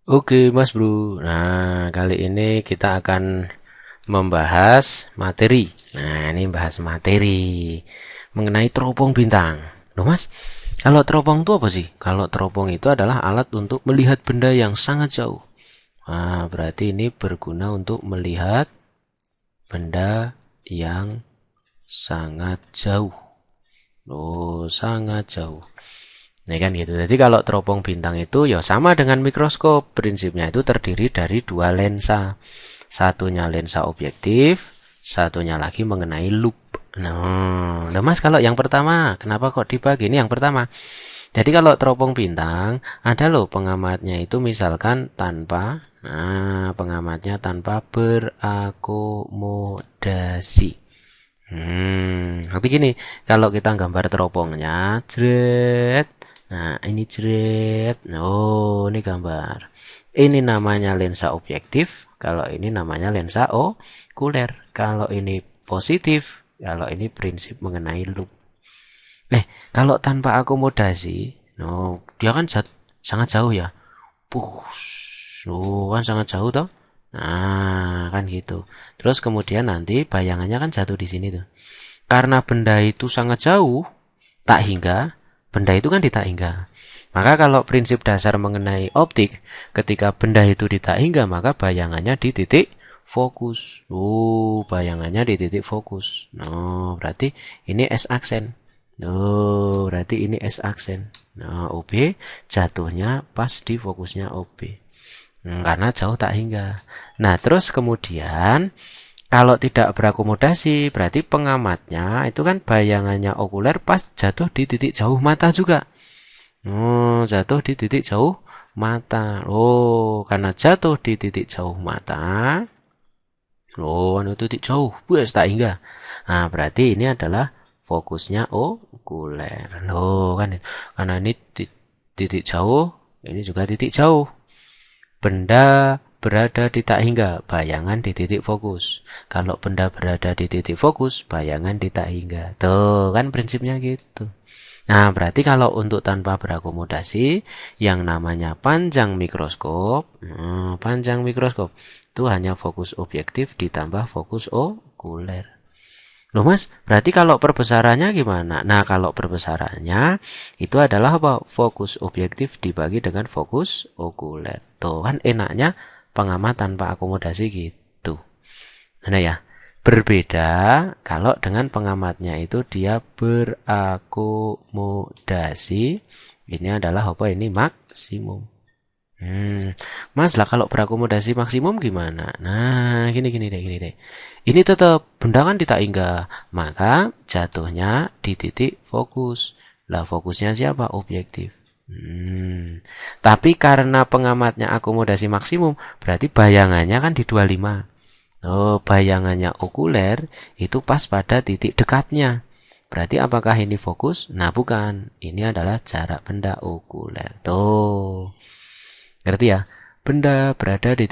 Oke, Mas Bro. Nah, kali ini kita akan membahas materi. Nah, ini bahas materi mengenai teropong bintang. Loh, Mas, kalau teropong itu apa sih? Kalau teropong itu adalah alat untuk melihat benda yang sangat jauh. Nah, berarti ini berguna untuk melihat benda yang sangat jauh. Oh, sangat jauh. Nah kan gitu. Jadi kalau teropong bintang itu ya sama dengan mikroskop. Prinsipnya itu terdiri dari dua lensa. Satunya lensa objektif, satunya lagi mengenai loop. Nah, Mas kalau yang pertama, kenapa kok dibagi? Ini yang pertama. Jadi kalau teropong bintang, ada loh pengamatnya itu misalkan tanpa, pengamatnya tanpa berakomodasi. Nanti gini, kalau kita gambar teropongnya, jret. Nah, ini jret. Oh, ini gambar. Ini namanya lensa objektif, kalau ini namanya lensa okuler. Kalau ini positif, kalau ini prinsip mengenai loop. Kalau tanpa akomodasi, no, dia kan sangat jauh ya. Kan sangat jauh toh. Nah, kan gitu. Terus kemudian nanti bayangannya kan jatuh di sini tuh. Karena benda itu sangat jauh, tak hingga, benda itu kan di tak hingga. Maka kalau prinsip dasar mengenai optik, ketika benda itu di tak hingga, maka bayangannya di titik fokus. Bayangannya di titik fokus. Berarti ini S aksen. Berarti ini S aksen. Nah, OB jatuhnya pas di fokusnya OB. Karena jauh tak hingga. Nah, terus kemudian kalau tidak berakomodasi, berarti pengamatnya itu kan bayangannya okuler pas jatuh di titik jauh mata juga. Jatuh di titik jauh mata. Karena jatuh di titik jauh mata. Anu titik jauh, wes tak hingga. Nah, berarti ini adalah fokusnya okuler. Kan karena ini titik jauh, ini juga titik jauh. Benda berada di tak hingga, bayangan di titik fokus. Kalau benda berada di titik fokus, bayangan di tak hingga. Tuh, kan prinsipnya gitu. Nah, berarti kalau untuk tanpa berakomodasi, yang namanya panjang mikroskop itu hanya fokus objektif ditambah fokus okuler. Loh Mas, berarti kalau perbesarannya gimana? Nah, kalau perbesarannya itu adalah apa? Fokus objektif dibagi dengan fokus okuler. Tuh kan enaknya pengamat tanpa akomodasi gitu. Nah ya, berbeda kalau dengan pengamatnya itu dia berakomodasi. Ini adalah apa? Ini maksimum. Mas lah kalau berakomodasi maksimum gimana? Nah, gini deh. Ini tetap benda kan tidak hingga, maka jatuhnya di titik fokus. Lah fokusnya siapa? Objektif. Tapi karena pengamatnya akomodasi maksimum, berarti bayangannya kan di 25. Bayangannya okuler itu pas pada titik dekatnya. Berarti apakah ini fokus? Nah, bukan. Ini adalah jarak benda okuler. Tuh. Ngerti ya? Benda berada di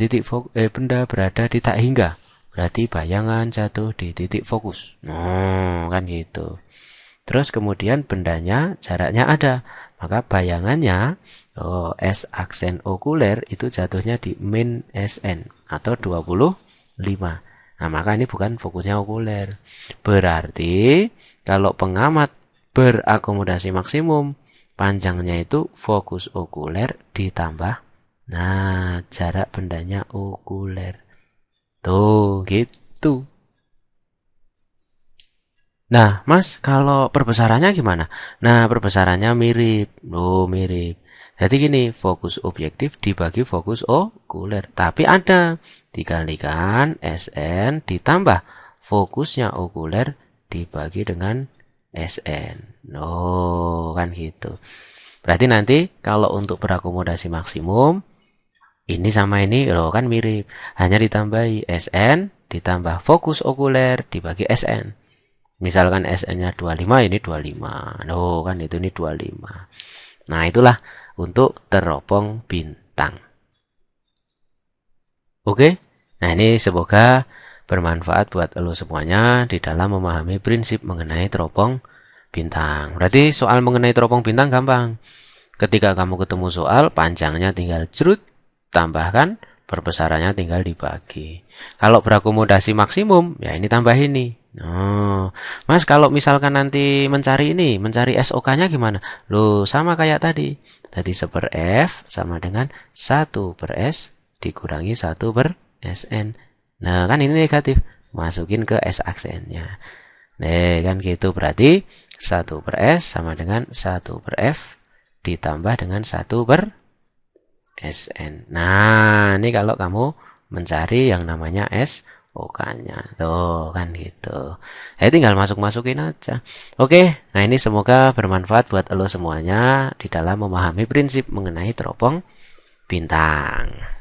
tak hingga. Berarti bayangan jatuh di titik fokus. Kan gitu. Terus kemudian bendanya jaraknya ada. Maka bayangannya S aksen okuler itu jatuhnya di min SN atau 25. Nah, maka ini bukan fokusnya okuler. Berarti kalau pengamat berakomodasi maksimum, panjangnya itu fokus okuler ditambah jarak bendanya okuler. Tuh, gitu. Nah, Mas, kalau perbesarannya gimana? Nah, perbesarannya mirip. Mirip. Jadi gini, fokus objektif dibagi fokus okuler. Tapi ada dikalikan SN ditambah fokusnya okuler dibagi dengan SN. Kan gitu. Berarti nanti kalau untuk berakomodasi maksimum, ini sama ini kan mirip. Hanya ditambahi SN ditambah fokus okuler dibagi SN. Misalkan SN-nya 25, ini 25. Kan itu ini 25. Nah, itulah untuk teropong bintang. Oke? Nah, ini semoga bermanfaat buat lo semuanya di dalam memahami prinsip mengenai teropong bintang. Berarti soal mengenai teropong bintang gampang. Ketika kamu ketemu soal, panjangnya tinggal cerut. tambahkan, perbesarannya tinggal dibagi. Kalau berakomodasi maksimum, ya ini tambah ini. Oh, Mas, kalau misalkan nanti mencari ini, mencari SOK-nya gimana? Loh, sama kayak tadi. Tadi 1/F sama dengan 1/S dikurangi 1/Sn. Nah, kan ini negatif. Masukin ke S aksennya. Nah, kan gitu. Berarti 1/S sama dengan 1/F ditambah dengan 1/Sn. Nah, ini kalau kamu mencari yang namanya SOK-nya. Tuh, kan gitu. Tinggal masuk-masukin aja. Oke, nah ini semoga bermanfaat buat lo semuanya di dalam memahami prinsip mengenai teropong bintang.